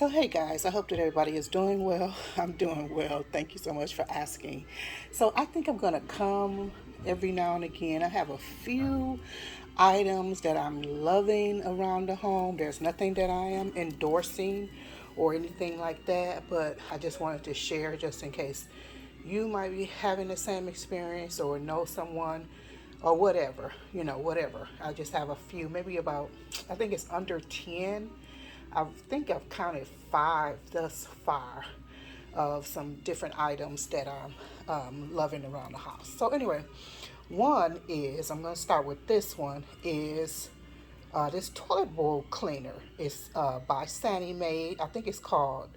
So, hey guys, I hope that everybody is doing well. I'm doing well. Thank you so much for asking. So, I think I'm going to come every now and again. I have a few items that I'm loving around the home. There's nothing that I am endorsing or anything like that, but I just wanted to share just in case you might be having the same experience or know someone or whatever, whatever. I just have a few, maybe about, I think it's under 10. I think I've counted five thus far of some different items that I'm loving around the house. So anyway, one is, I'm going to start with this one, is this toilet bowl cleaner. It's by Sani Made. I think it's called,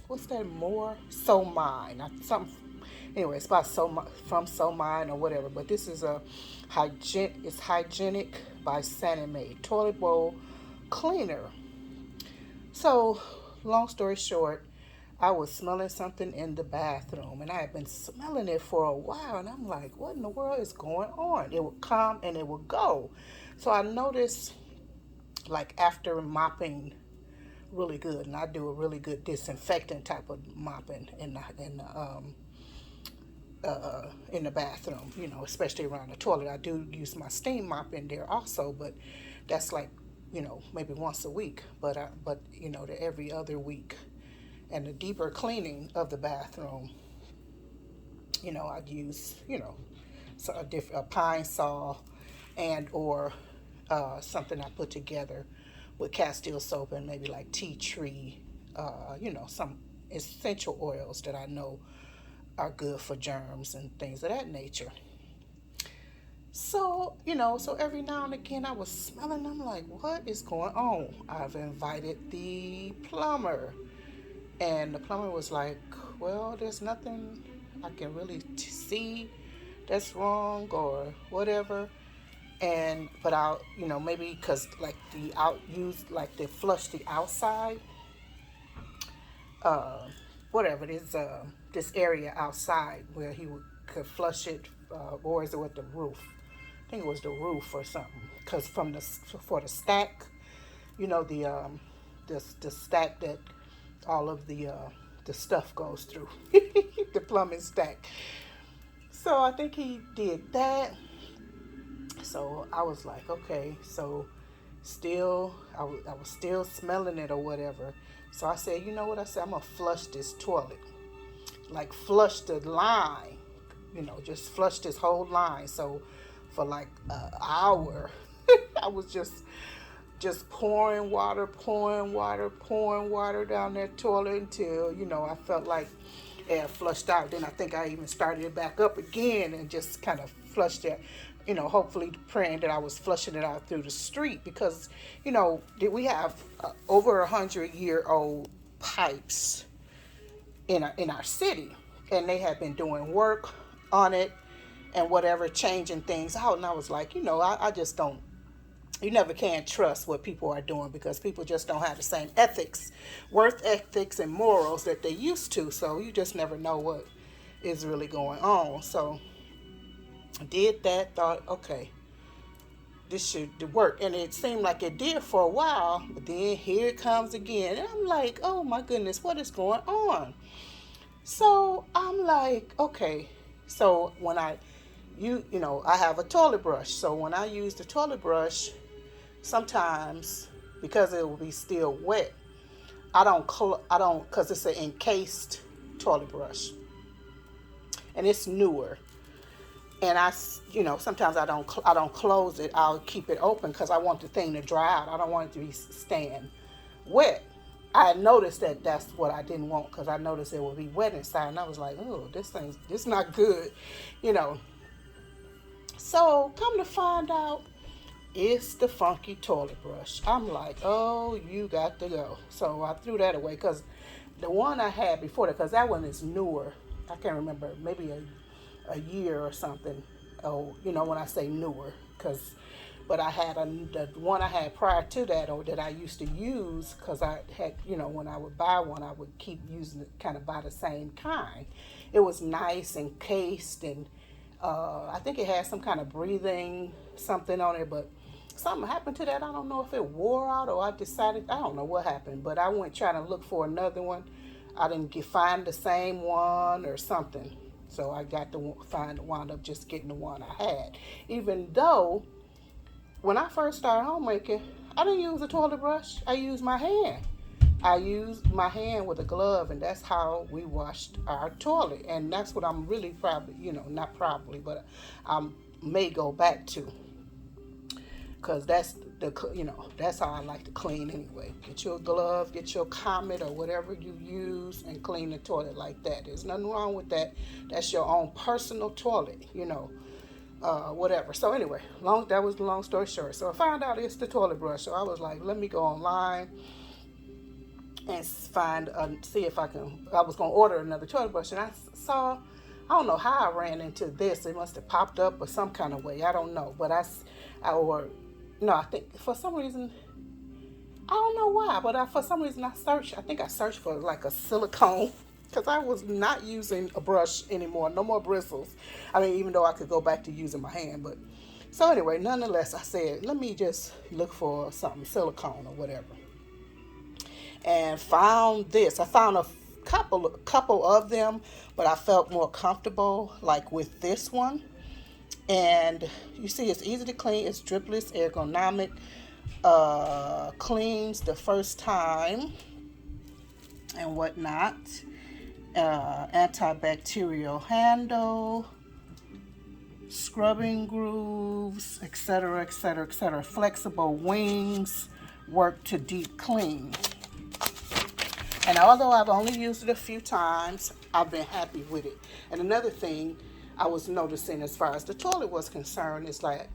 what's that, more? So Mine. Something, anyway, it's by from So Mine or whatever. But this is it's hygienic by Sani Made. Toilet bowl cleaner. So, long story short, I was smelling something in the bathroom and I had been smelling it for a while and I'm like, what in the world is going on? It would come and it would go. So I noticed, like, after mopping really good, and I do a really good disinfectant type of mopping in the bathroom, especially around the toilet. I do use my steam mop in there also, but that's like, maybe once a week, but the every other week. And the deeper cleaning of the bathroom, I'd use, so a pine saw and or something I put together with Castile soap and maybe like tea tree, some essential oils that I know are good for germs and things of that nature. So, so every now and again I was smelling, I'm like, what is going on? I've invited the plumber. And the plumber was like, well, there's nothing I can really see that's wrong or whatever. And, but I'll, maybe because like the out use, like they flush the outside, uh, whatever it is, this area outside where could flush it, or is it with the roof? I think it was the roof or something. Because for the stack, the the stack that all of the stuff goes through, the plumbing stack. So I think he did that. So I was like, okay, so still, I was still smelling it or whatever. So I said, you know what? I said, I'm going to flush this toilet. Like, flush the line, just flush this whole line. So for like an hour, I was just pouring water down that toilet until, I felt like it had flushed out. Then I think I even started it back up again and just kind of flushed it, hopefully praying that I was flushing it out through the street because, we have over 100-year-old pipes in our city, and they have been doing work on it and whatever, changing things out. And I was like, I just don't, you never can trust what people are doing because people just don't have the same ethics, worth ethics, and morals that they used to. So you just never know what is really going on. So I did that, thought, okay, this should work. And it seemed like it did for a while, but then here it comes again. And I'm like, oh my goodness, what is going on? So I'm like, okay. So when I have a toilet brush. So when I use the toilet brush, sometimes because it will be still wet, I don't, because it's an encased toilet brush and it's newer. And sometimes I don't close it. I'll keep it open because I want the thing to dry out. I don't want it to be staying wet. I noticed that that's what I didn't want because I noticed it would be wet inside, and I was like, oh, this not good, you know. So come to find out, it's the funky toilet brush. I'm like, oh, you got to go. So I threw that away because the one I had before that, because that one is newer. I can't remember, maybe a year or something. Oh, when I say newer, but I had the one I had prior to that, or that I used to use, because I had, when I would buy one, I would keep using it, kind of buy the same kind. It was nice and cased, and I think it had some kind of breathing something on it, but something happened to that. I don't know if it wore out or I decided, I don't know what happened, but I went trying to look for another one. I didn't find the same one or something. So I got to wound up just getting the one I had. Even though when I first started homemaking, I didn't use a toilet brush. I used my hand. I used my hand with a glove, and that's how we washed our toilet. And that's what I'm really probably, not probably, but I may go back to, because that's how I like to clean anyway. Get your glove, get your Comet or whatever you use, and clean the toilet like that. There's nothing wrong with that. That's your own personal toilet, whatever. So anyway, that was the long story short. So I found out it's the toilet brush. So I was like, let me go online and see if I can. I was gonna order another toilet brush, and I saw. I don't know how I ran into this. It must have popped up or some kind of way. I don't know, but I think for some reason, I don't know why, but for some reason I think I searched for like a silicone, because I was not using a brush anymore, no more bristles. I mean, even though I could go back to using my hand, but so anyway, nonetheless, I said, let me just look for something silicone or whatever, and found this. I found a couple of them, but I felt more comfortable like with this one. And you see, it's easy to clean, it's dripless, ergonomic, cleans the first time and whatnot, antibacterial handle, scrubbing grooves, etc., etc., etc., flexible wings, work to deep clean. And although I've only used it a few times, I've been happy with it. And another thing I was noticing as far as the toilet was concerned is like,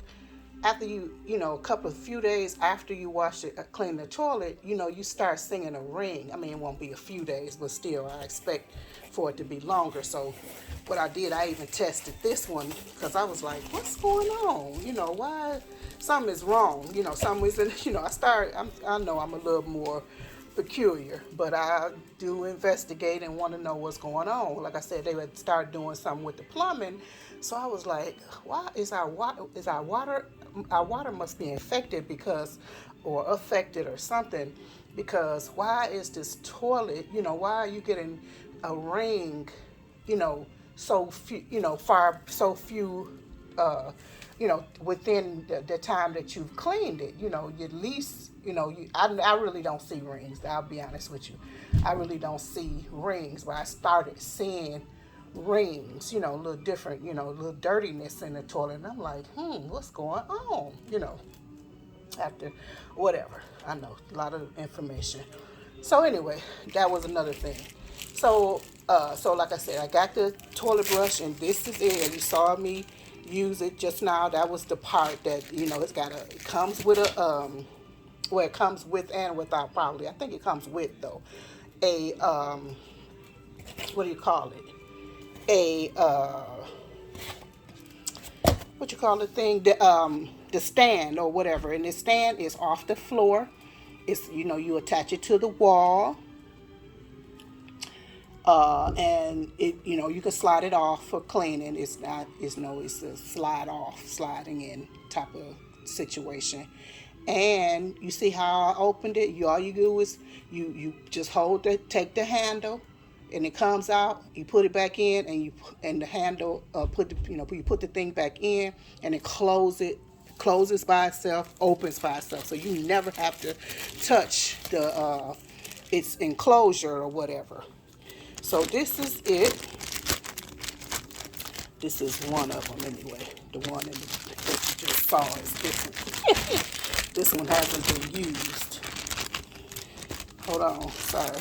after a few days after you wash it, clean the toilet, you start seeing a ring. I mean, it won't be a few days, but still, I expect for it to be longer. So what I did, I even tested this one, because I was like, what's going on? Why? Something is wrong. Some reason, I know I'm a little more peculiar, but I do investigate and want to know what's going on. Like I said, they would start doing something with the plumbing, so I was like, why is our water must be infected or affected or something, because why is this toilet, why are you getting a ring, so few, so few, within the time that you've cleaned it, at least, I really don't see rings. I'll be honest with you. I really don't see rings, but I started seeing rings, a little different, a little dirtiness in the toilet. And I'm like, what's going on? After whatever. I know, a lot of information. So anyway, that was another thing. So like I said, I got the toilet brush, and this is it. You saw me use it just now. That was the part that, it comes with a, it comes with and without, probably. I think it comes with, though, a, what do you call it? What you call the thing? The stand or whatever. And the stand is off the floor. It's, you attach it to the wall. And it, you can slide it off for cleaning. It's a sliding in type of situation. And you see how I opened it? All you do is you just take the handle, and it comes out. You put it back in, and the handle you put the thing back in, and it closes by itself, opens by itself. So you never have to touch the its enclosure or whatever. So this is it. This is one of them anyway. The one that you just saw is this one. This one hasn't been used. Hold on, sorry.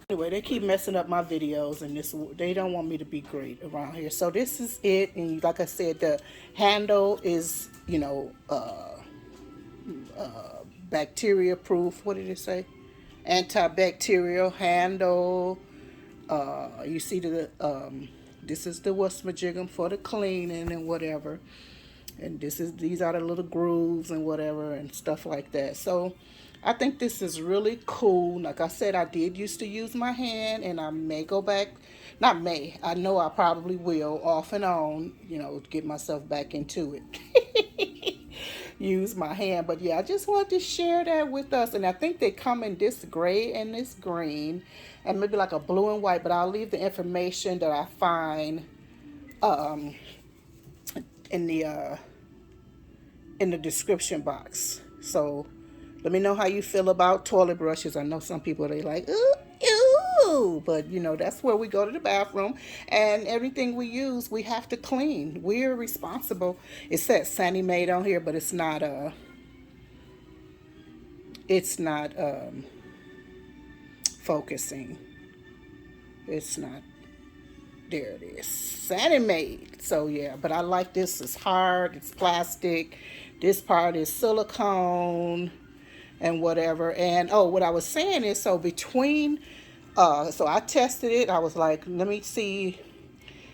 Anyway, they keep messing up my videos, and they don't want me to be great around here. So this is it, and like I said, the handle is, bacteria proof. What did it say? Antibacterial handle. You see this is the what's-majigum for the cleaning and whatever. And these are the little grooves and whatever and stuff like that. So I think this is really cool. Like I said, I did used to use my hand, and I may go back. Not may. I know I probably will, off and on, get myself back into it. use my hand. But yeah, I just wanted to share that with us. And I think they come in this gray and this green and maybe like a blue and white. But I'll leave the information that I find um, in the uh, in the description box. So let me know how you feel about toilet brushes. I know some people, they like, ooh, ooh, but you know, that's where we go to the bathroom, and everything we use, we have to clean. We're responsible. It says Sunny Made on here, but it's not focusing. It's not. There it is. Sunny Made. So yeah, but I like this. It's hard. It's plastic. This part is silicone and whatever. And oh, what I was saying is, so between so I tested it. I was like, let me see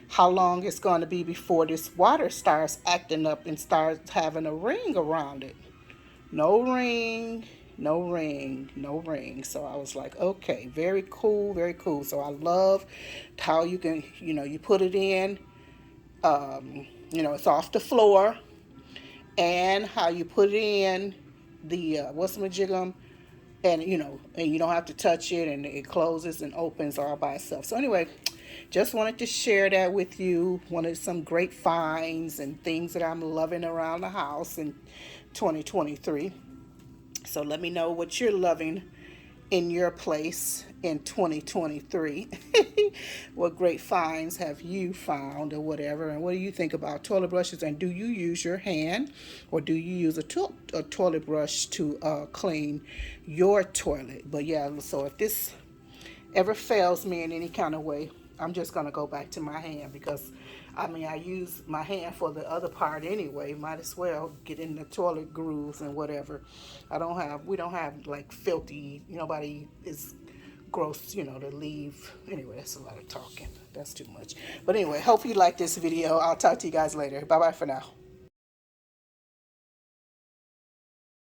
how long it's going to be before this water starts acting up and starts having a ring around it. No ring, no ring, no ring. So I was like, okay, very cool, very cool. So I love how you can, you put it in, it's off the floor, and how you put it in the what's the majigum, and and you don't have to touch it, and it closes and opens all by itself. So anyway, just wanted to share that with you. Wanted some great finds and things that I'm loving around the house in 2023. So let me know what you're loving in your place in 2023. What great finds have you found or whatever, and what do you think about toilet brushes, and do you use your hand, or do you use a toilet brush to clean your toilet? But yeah, so if this ever fails me in any kind of way, I'm just going to go back to my hand, because I use my hand for the other part anyway. Might as well get in the toilet grooves and whatever. We don't have like filthy, nobody is gross, to leave. Anyway, that's a lot of talking. That's too much. But anyway, hope you like this video. I'll talk to you guys later. Bye bye for now.